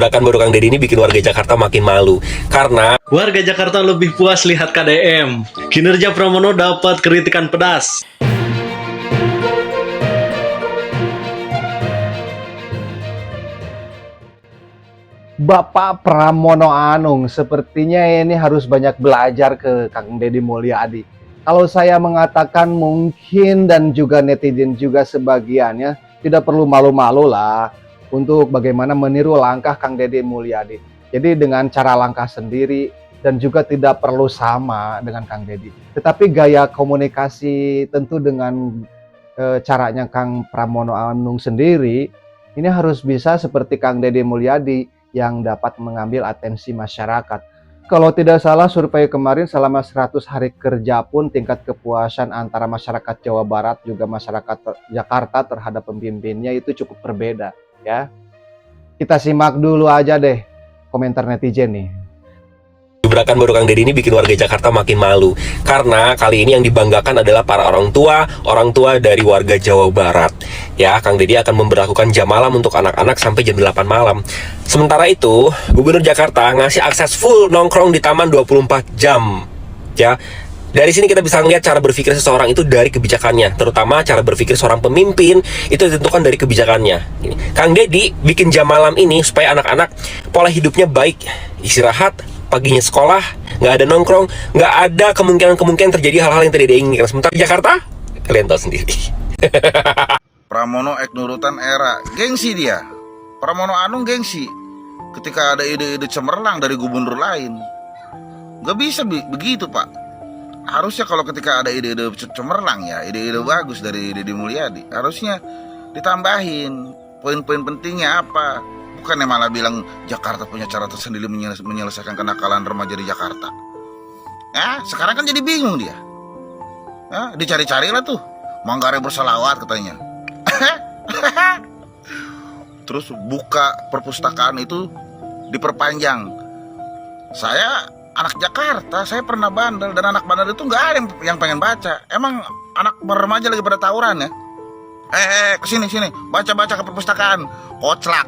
Gebrakan baru Kang Deddy ini bikin warga Jakarta makin malu. Karena warga Jakarta lebih puas lihat KDM. Kinerja Pramono dapat kritikan pedas. Bapak Pramono Anung, sepertinya ini harus banyak belajar ke Kang Deddy Mulyadi. Kalau saya mengatakan mungkin dan juga netizen juga sebagiannya tidak perlu malu-malu lah untuk bagaimana meniru langkah Kang Deddy Mulyadi. Jadi dengan cara langkah sendiri dan juga tidak perlu sama dengan Kang Deddy. Tetapi gaya komunikasi tentu dengan caranya Kang Pramono Anung sendiri, ini harus bisa seperti Kang Deddy Mulyadi yang dapat mengambil atensi masyarakat. Kalau tidak salah, survei kemarin selama 100 hari kerja pun tingkat kepuasan antara masyarakat Jawa Barat juga masyarakat Jakarta terhadap pemimpinnya itu cukup berbeda, ya. Kita simak dulu aja deh komentar netizen nih. gebrakan baru Kang Deddy ini bikin warga Jakarta makin malu. Karena kali ini yang dibanggakan adalah para orang tua dari warga Jawa Barat. Ya, Kang Deddy akan memberlakukan jam malam untuk anak-anak sampai jam 8 malam. Sementara itu, Gubernur Jakarta ngasih akses full nongkrong di taman 24 jam. Ya, dari sini kita bisa melihat cara berpikir seseorang itu dari kebijakannya, terutama cara berpikir seorang pemimpin itu ditentukan dari kebijakannya. Kang Deddy bikin jam malam ini supaya anak-anak pola hidupnya baik, istirahat, paginya sekolah, nggak ada nongkrong, nggak ada kemungkinan terjadi hal-hal yang tidak diinginkan. Sementara di Jakarta, kalian tahu sendiri. Pramono ek nurutan era, gengsi dia. Pramono Anung gengsi ketika ada ide-ide cemerlang dari gubernur lain. Gak bisa begitu, Pak. Harusnya kalau ketika ada ide-ide cemerlang ya, ide-ide bagus dari Deddy Mulyadi, harusnya ditambahin poin-poin pentingnya apa. Bukannya malah bilang Jakarta punya cara tersendiri menyelesaikan kenakalan remaja di Jakarta. Sekarang kan jadi bingung dia. Dicari-carilah tuh Manggarai bersalawat katanya. Terus buka perpustakaan itu diperpanjang. Saya anak Jakarta, saya pernah bandel, dan anak bandel itu nggak ada yang pengen baca. Emang anak remaja lagi pada tawuran ya? Kesini baca ke perpustakaan, koclak.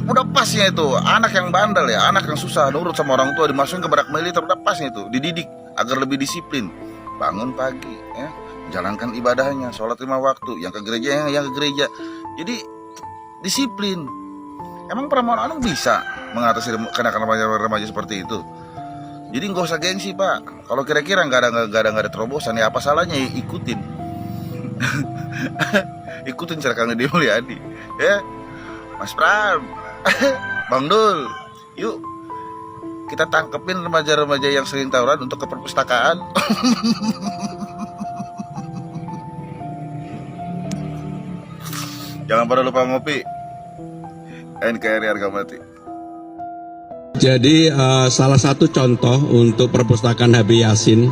Udah pasnya itu, anak yang bandel ya, anak yang susah nurut sama orang tua dimasukin ke barak militer, udah pasnya itu, dididik agar lebih disiplin, bangun pagi, ya, jalankan ibadahnya, sholat 5 waktu, yang ke gereja yang ke gereja, jadi disiplin. Emang Pramono Anung bisa mengatasi kenakalan remaja seperti itu? Jadi nggak usah gengsi, Pak. Kalau kira-kira nggak ada terobosan, ya apa salahnya ikutin. Ikutin cara Kang Deddy Mulyadi, ya, Mas Pram, Bang Dul, yuk kita tangkepin remaja-remaja yang sering tawuran untuk ke perpustakaan. Jangan pada lupa ngopi. NKRI harga mati. Jadi salah satu contoh untuk perpustakaan Habib Yasin,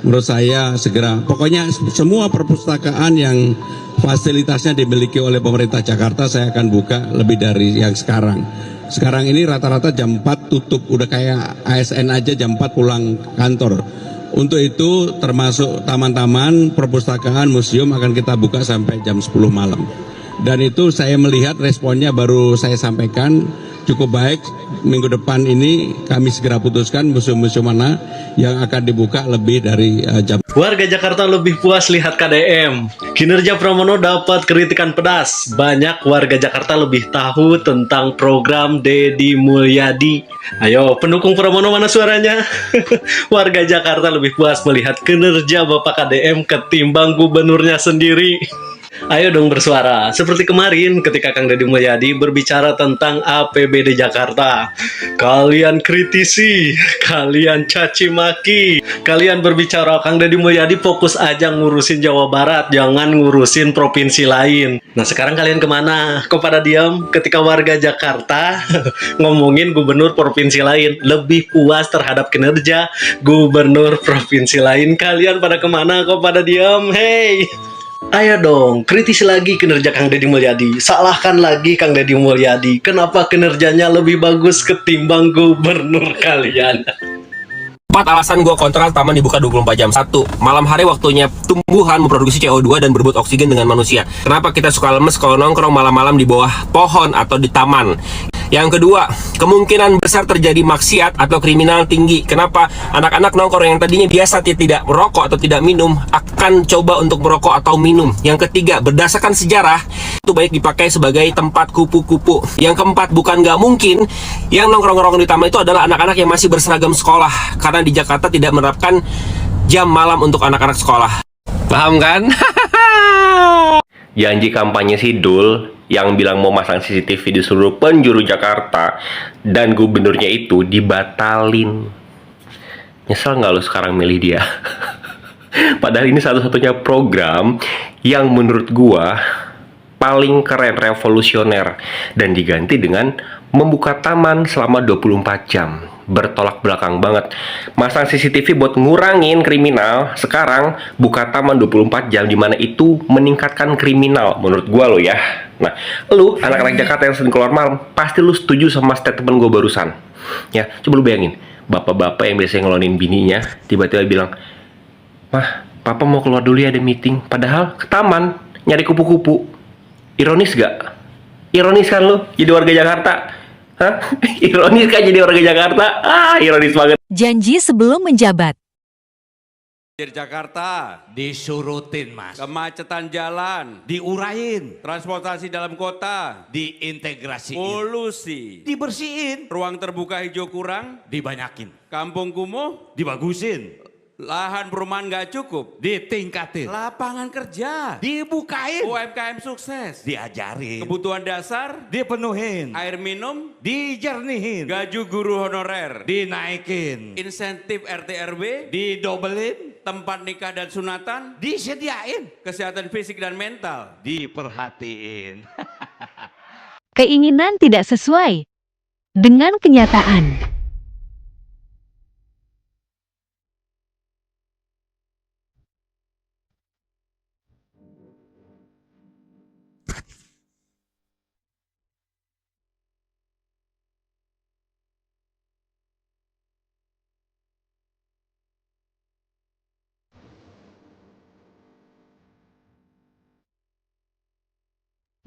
menurut saya segera, pokoknya semua perpustakaan yang fasilitasnya dimiliki oleh pemerintah Jakarta saya akan buka lebih dari yang sekarang. Sekarang ini rata-rata jam 4 tutup, udah kayak ASN aja jam 4 pulang kantor. Untuk itu termasuk taman-taman, perpustakaan, museum akan kita buka sampai jam 10 malam. Dan itu saya melihat responnya baru saya sampaikan cukup baik. Minggu depan ini kami segera putuskan museum-museum mana yang akan dibuka lebih dari jam. Warga Jakarta lebih puas lihat KDM. Kinerja Pramono dapat kritikan pedas. Banyak warga Jakarta lebih tahu tentang program Deddy Mulyadi. Ayo, pendukung Pramono mana suaranya? Warga Jakarta lebih puas melihat kinerja Bapak KDM ketimbang gubernurnya sendiri. Ayo dong bersuara, seperti kemarin ketika Kang Deddy Mulyadi berbicara tentang APBD Jakarta. Kalian kritisi, kalian caci maki, kalian berbicara Kang Deddy Mulyadi fokus aja ngurusin Jawa Barat, jangan ngurusin provinsi lain. Nah sekarang kalian kemana? Kok pada diam ketika warga Jakarta ngomongin gubernur provinsi lain? Lebih puas terhadap kinerja gubernur provinsi lain. Kalian pada kemana? Kok pada diam? Hey! Ayo dong, kritisi lagi kinerja Kang Deddy Mulyadi. Salahkan lagi Kang Deddy Mulyadi. Kenapa kinerjanya lebih bagus ketimbang gubernur kalian? 4 alasan gue kontra taman dibuka 24 jam. 1. Malam hari waktunya tumbuhan memproduksi CO2 dan berebut oksigen dengan manusia. Kenapa kita suka lemes kalau nongkrong malam-malam di bawah pohon atau di taman? Yang kedua, kemungkinan besar terjadi maksiat atau kriminal tinggi. Kenapa? Anak-anak nongkrong yang tadinya biasa tidak merokok atau tidak minum akan coba untuk merokok atau minum. Yang ketiga, berdasarkan sejarah itu baik dipakai sebagai tempat kupu-kupu. Yang keempat, bukan nggak mungkin yang nongkrong-nongkrong di taman itu adalah anak-anak yang masih berseragam sekolah, karena di Jakarta tidak menerapkan jam malam untuk anak-anak sekolah. Paham kan? Janji kampanye Sidul yang bilang mau masang CCTV di seluruh penjuru Jakarta dan gubernurnya itu dibatalin. Nyesel nggak lo sekarang milih dia? Padahal ini satu-satunya program yang menurut gua paling keren, revolusioner, dan diganti dengan membuka taman selama 24 jam. Bertolak belakang banget. Masang CCTV buat ngurangin kriminal, sekarang buka taman 24 jam, dimana itu meningkatkan kriminal menurut gua lo ya. Nah, lu anak-anak Jakarta yang sering keluar malam, pasti lu setuju sama statement gue barusan. Ya, coba lu bayangin, bapak-bapak yang biasanya ngelonin bininya tiba-tiba bilang, "Mah, papa mau keluar dulu ya, ada meeting." Padahal ke taman nyari kupu-kupu. Ironis gak? Ironis kan lu jadi warga Jakarta? Hah? Ironis kan jadi warga Jakarta? Ironis banget. Janji sebelum menjabat. Di Jakarta disurutin, Mas. Kemacetan jalan diurain, transportasi dalam kota diintegrasiin, polusi dibersihin, ruang terbuka hijau kurang dibanyakin, kampung kumuh dibagusin, lahan perumahan nggak cukup ditingkatin, lapangan kerja dibukain, UMKM sukses diajarin, kebutuhan dasar dipenuhin, air minum dijernihin, gaji guru honorer dinaikin, insentif RT RW didobelin, tempat nikah dan sunatan disediain, kesehatan fisik dan mental diperhatiin. Keinginan tidak sesuai dengan kenyataan.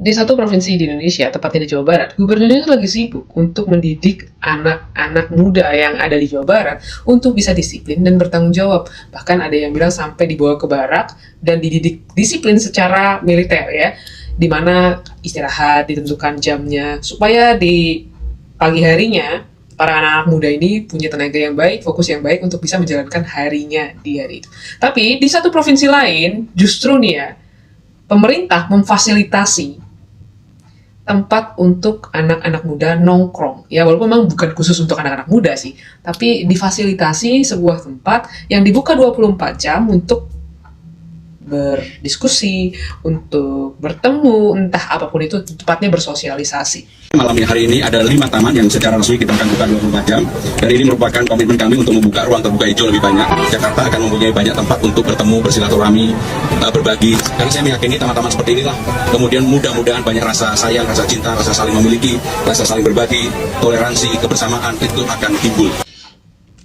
Di satu provinsi di Indonesia, tepatnya di Jawa Barat, gubernurnya itu lagi sibuk untuk mendidik anak-anak muda yang ada di Jawa Barat untuk bisa disiplin dan bertanggung jawab. Bahkan ada yang bilang sampai dibawa ke barak dan dididik disiplin secara militer ya, di mana istirahat ditentukan jamnya supaya di pagi harinya para anak-anak muda ini punya tenaga yang baik, fokus yang baik untuk bisa menjalankan harinya di hari itu. Tapi di satu provinsi lain, justru nih ya, pemerintah memfasilitasi tempat untuk anak-anak muda nongkrong. Ya, walaupun memang bukan khusus untuk anak-anak muda sih, tapi difasilitasi sebuah tempat yang dibuka 24 jam untuk berdiskusi, untuk bertemu, entah apapun itu, tepatnya bersosialisasi. Malam hari ini ada 5 taman yang secara resmi kita akan buka 24 jam. Dan ini merupakan komitmen kami untuk membuka ruang terbuka hijau lebih banyak. Jakarta akan mempunyai banyak tempat untuk bertemu, bersilaturahmi, berbagi. Karena saya meyakini taman-taman seperti inilah kemudian mudah-mudahan banyak rasa sayang, rasa cinta, rasa saling memiliki, rasa saling berbagi, toleransi, kebersamaan itu akan timbul.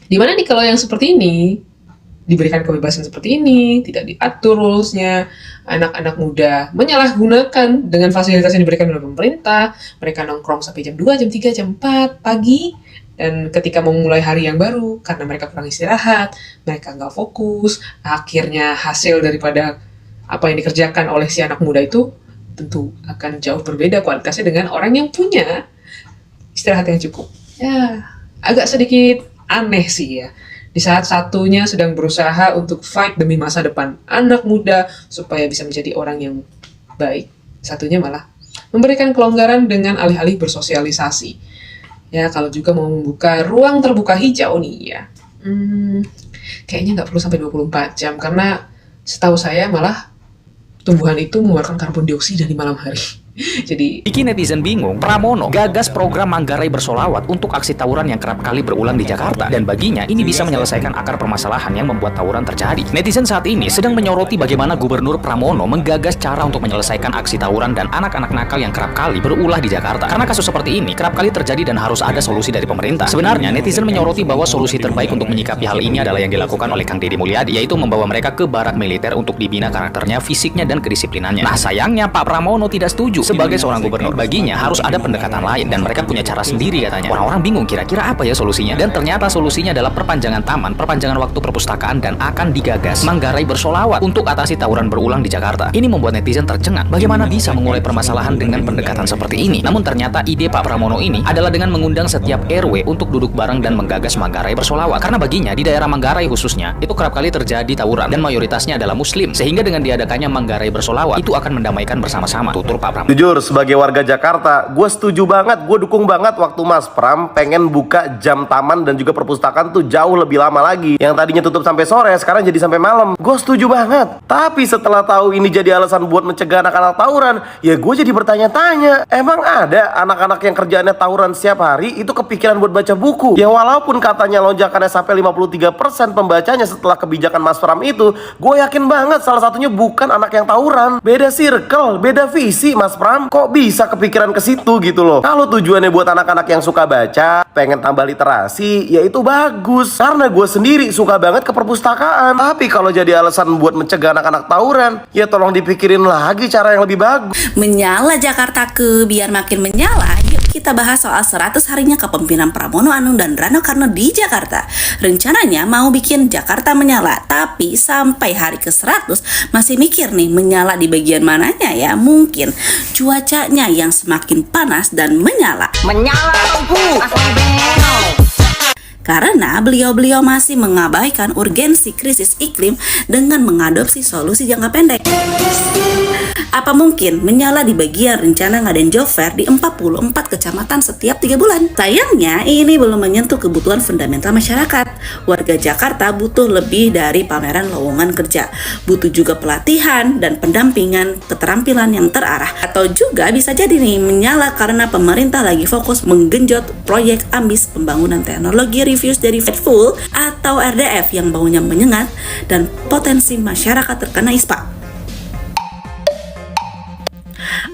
Dimana nih kalau yang seperti ini diberikan kebebasan seperti ini, tidak diatur rules-nya, anak-anak muda menyalahgunakan dengan fasilitas yang diberikan oleh pemerintah, mereka nongkrong sampai jam 2, jam 3, jam 4 pagi, dan ketika mau mulai hari yang baru, karena mereka kurang istirahat, mereka nggak fokus, akhirnya hasil daripada apa yang dikerjakan oleh si anak muda itu tentu akan jauh berbeda kualitasnya dengan orang yang punya istirahat yang cukup. Ya, agak sedikit aneh sih ya. Di saat satunya sedang berusaha untuk fight demi masa depan anak muda supaya bisa menjadi orang yang baik, satunya malah memberikan kelonggaran dengan alih-alih bersosialisasi. Ya, kalau juga mau membuka ruang terbuka hijau nih ya, kayaknya nggak perlu sampai 24 jam, karena setahu saya malah tumbuhan itu mengeluarkan karbon dioksida di malam hari. Jadi Bikin netizen bingung, Pramono gagas program Manggarai Bersolawat untuk aksi tawuran yang kerap kali berulang di Jakarta. Dan baginya, ini bisa menyelesaikan akar permasalahan yang membuat tawuran terjadi. Netizen saat ini sedang menyoroti bagaimana Gubernur Pramono menggagas cara untuk menyelesaikan aksi tawuran dan anak-anak nakal yang kerap kali berulah di Jakarta. Karena kasus seperti ini kerap kali terjadi dan harus ada solusi dari pemerintah. Sebenarnya, netizen menyoroti bahwa solusi terbaik untuk menyikapi hal ini adalah yang dilakukan oleh Kang Deddy Mulyadi, yaitu membawa mereka ke barak militer untuk dibina karakternya, fisiknya, dan kedisiplinannya. Nah, sayangnya Pak Pramono tidak setuju. Sebagai seorang gubernur, baginya harus ada pendekatan lain dan mereka punya cara sendiri katanya. Orang-orang bingung kira-kira apa ya solusinya, dan ternyata solusinya adalah perpanjangan taman, perpanjangan waktu perpustakaan, dan akan digagas Manggarai Bersolawat untuk atasi tawuran berulang di Jakarta. Ini membuat netizen tercengang. Bagaimana bisa mengurai permasalahan dengan pendekatan seperti ini? Namun ternyata ide Pak Pramono ini adalah dengan mengundang setiap RW untuk duduk bareng dan menggagas Manggarai Bersolawat. Karena baginya di daerah Manggarai khususnya itu kerap kali terjadi tawuran dan mayoritasnya adalah Muslim, sehingga dengan diadakannya Manggarai Bersolawat itu akan mendamaikan bersama-sama. Tutur Pak Pramono. Jujur, sebagai warga Jakarta, gue setuju banget, gue dukung banget waktu Mas Pram pengen buka jam taman dan juga perpustakaan tuh jauh lebih lama lagi. Yang tadinya tutup sampai sore, sekarang jadi sampai malam. Gue setuju banget. Tapi setelah tahu ini jadi alasan buat mencegah anak-anak tawuran, ya gue jadi bertanya-tanya, emang ada anak-anak yang kerjaannya tawuran setiap hari itu kepikiran buat baca buku? Ya walaupun katanya lonjakannya sampai 53% pembacanya setelah kebijakan Mas Pram itu, gue yakin banget salah satunya bukan anak yang tawuran. Beda circle, beda visi Mas Pram. Kok bisa kepikiran ke situ gitu loh? Kalau tujuannya buat anak-anak yang suka baca, pengen tambah literasi, ya itu bagus. Karena gue sendiri suka banget ke perpustakaan. Tapi kalau jadi alasan buat mencegah anak-anak tawuran, ya tolong dipikirin lagi cara yang lebih bagus. Menyala Jakartaku biar makin menyala. Yuk kita bahas soal 100 harinya kepemimpinan Pramono Anung dan Rano Karno di Jakarta. Rencananya mau bikin Jakarta menyala, tapi sampai hari ke-100 masih mikir nih menyala di bagian mananya ya. Mungkin cuacanya yang semakin panas dan menyala. Karena beliau-beliau masih mengabaikan urgensi krisis iklim dengan mengadopsi solusi jangka pendek. Apa mungkin menyala di bagian rencana ngadain job fair di 44 kecamatan setiap 3 bulan? Sayangnya ini belum menyentuh kebutuhan fundamental masyarakat. Warga Jakarta butuh lebih dari pameran lowongan kerja. Butuh juga pelatihan dan pendampingan keterampilan yang terarah. Atau juga bisa jadi nih menyala karena pemerintah lagi fokus menggenjot proyek ambis pembangunan teknologi reviews dari Fedful atau RDF yang baunya menyengat dan potensi masyarakat terkena ispa.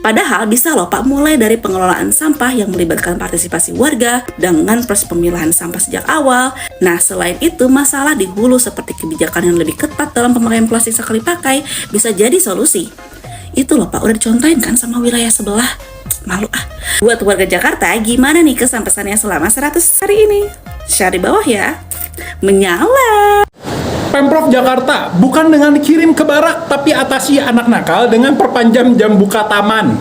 Padahal bisa loh Pak mulai dari pengelolaan sampah yang melibatkan partisipasi warga dengan proses pemilahan sampah sejak awal. Nah selain itu masalah di hulu seperti kebijakan yang lebih ketat dalam pemakaian plastik sekali pakai bisa jadi solusi. Itu loh Pak udah dicontohin kan sama wilayah sebelah. Malu ah. Buat warga Jakarta gimana nih kesan pesannya selama 100 hari ini? Share di bawah ya. Menyala. Pemprov Jakarta bukan dengan kirim ke barak, tapi atasi anak nakal dengan perpanjang jam buka taman.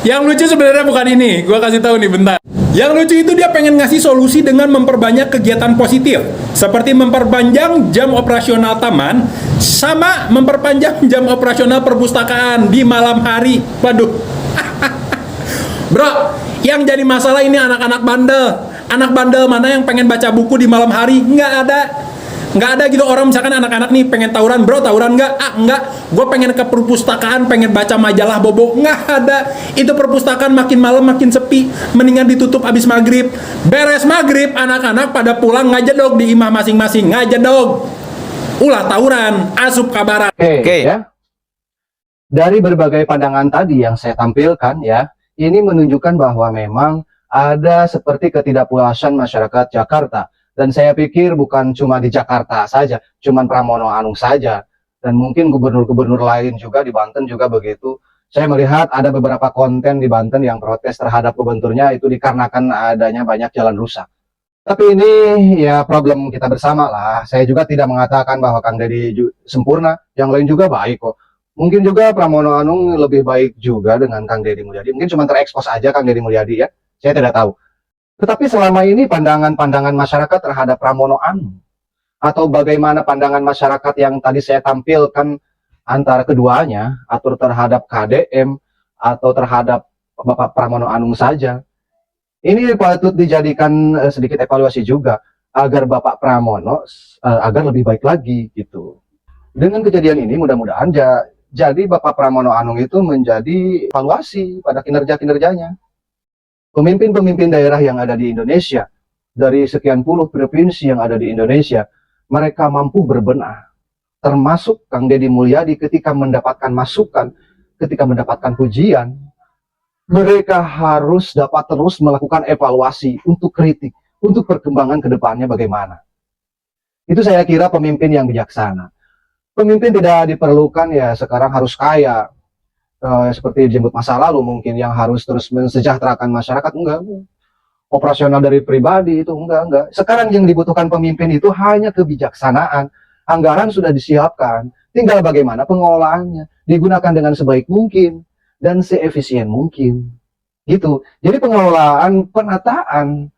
Yang lucu sebenarnya bukan ini, gua kasih tahu nih bentar. Yang lucu itu dia pengen ngasih solusi dengan memperbanyak kegiatan positif, seperti memperpanjang jam operasional taman, sama memperpanjang jam operasional perpustakaan di malam hari. Waduh. Bro, yang jadi masalah ini anak-anak bandel. Anak bandel mana yang pengen baca buku di malam hari? Nggak ada gitu orang. Misalkan anak-anak nih pengen tawuran, bro tawuran nggak? Nggak, gue pengen ke perpustakaan pengen baca majalah bobo. Nggak ada. Itu perpustakaan makin malam makin sepi, mendingan ditutup abis maghrib. Beres maghrib anak-anak pada pulang ngajedog di imah masing-masing, ngajedog ulah tawuran, asup kabaran. Oke. Ya. Dari berbagai pandangan tadi yang saya tampilkan ya, ini menunjukkan bahwa memang ada seperti ketidakpuasan masyarakat Jakarta. Dan saya pikir bukan cuma di Jakarta saja, cuman Pramono Anung saja. Dan mungkin gubernur-gubernur lain juga di Banten juga begitu. Saya melihat ada beberapa konten di Banten yang protes terhadap gubernurnya itu dikarenakan adanya banyak jalan rusak. Tapi ini ya problem kita bersama lah. Saya juga tidak mengatakan bahwa Kang Deddy sempurna, yang lain juga baik kok. Mungkin juga Pramono Anung lebih baik juga dengan Kang Deddy Mulyadi. Mungkin cuma terekspos aja Kang Deddy Mulyadi ya. Saya tidak tahu. Tetapi selama ini pandangan-pandangan masyarakat terhadap Pramono Anung atau bagaimana pandangan masyarakat yang tadi saya tampilkan antara keduanya atau terhadap KDM atau terhadap Bapak Pramono Anung saja, ini patut dijadikan sedikit evaluasi juga agar Bapak Pramono agar lebih baik lagi gitu. Dengan kejadian ini mudah-mudahan Jadi Bapak Pramono Anung itu menjadi evaluasi pada kinerja-kinerjanya. Pemimpin-pemimpin daerah yang ada di Indonesia, dari sekian puluh provinsi yang ada di Indonesia, mereka mampu berbenah. Termasuk Kang Deddy Mulyadi ketika mendapatkan masukan, ketika mendapatkan pujian, mereka harus dapat terus melakukan evaluasi untuk kritik, untuk perkembangan ke depannya bagaimana. Itu saya kira pemimpin yang bijaksana. Pemimpin tidak diperlukan ya sekarang harus kaya, seperti dijemput masa lalu mungkin yang harus terus mensejahterakan masyarakat, enggak. Operasional dari pribadi itu enggak. Sekarang yang dibutuhkan pemimpin itu hanya kebijaksanaan. Anggaran sudah disiapkan, tinggal bagaimana pengelolaannya, digunakan dengan sebaik mungkin dan seefisien mungkin. Gitu. Jadi pengelolaan, penataan,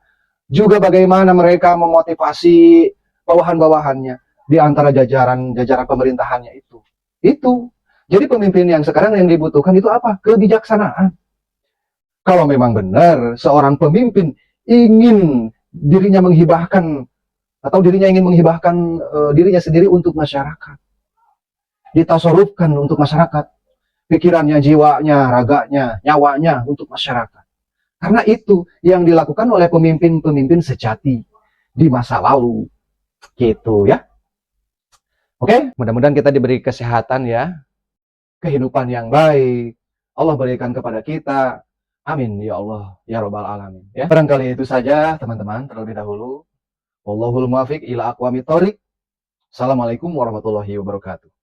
juga bagaimana mereka memotivasi bawahan-bawahannya di antara jajaran pemerintahannya itu. Itu. Jadi pemimpin yang sekarang yang dibutuhkan itu apa? Kebijaksanaan. Kalau memang benar seorang pemimpin ingin dirinya menghibahkan atau dirinya ingin menghibahkan dirinya sendiri untuk masyarakat, ditasarufkan untuk masyarakat, pikirannya, jiwanya, raganya, nyawanya untuk masyarakat. Karena itu yang dilakukan oleh pemimpin-pemimpin sejati di masa lalu. Gitu ya. Oke, mudah-mudahan kita diberi kesehatan ya, kehidupan yang baik, Allah berikan kepada kita. Amin ya Allah ya Rabbal Alamin. Ya, barangkali itu saja teman-teman terlebih dahulu. Wallahul muwaffiq ila aqwamit thoriq. Assalamualaikum warahmatullahi wabarakatuh.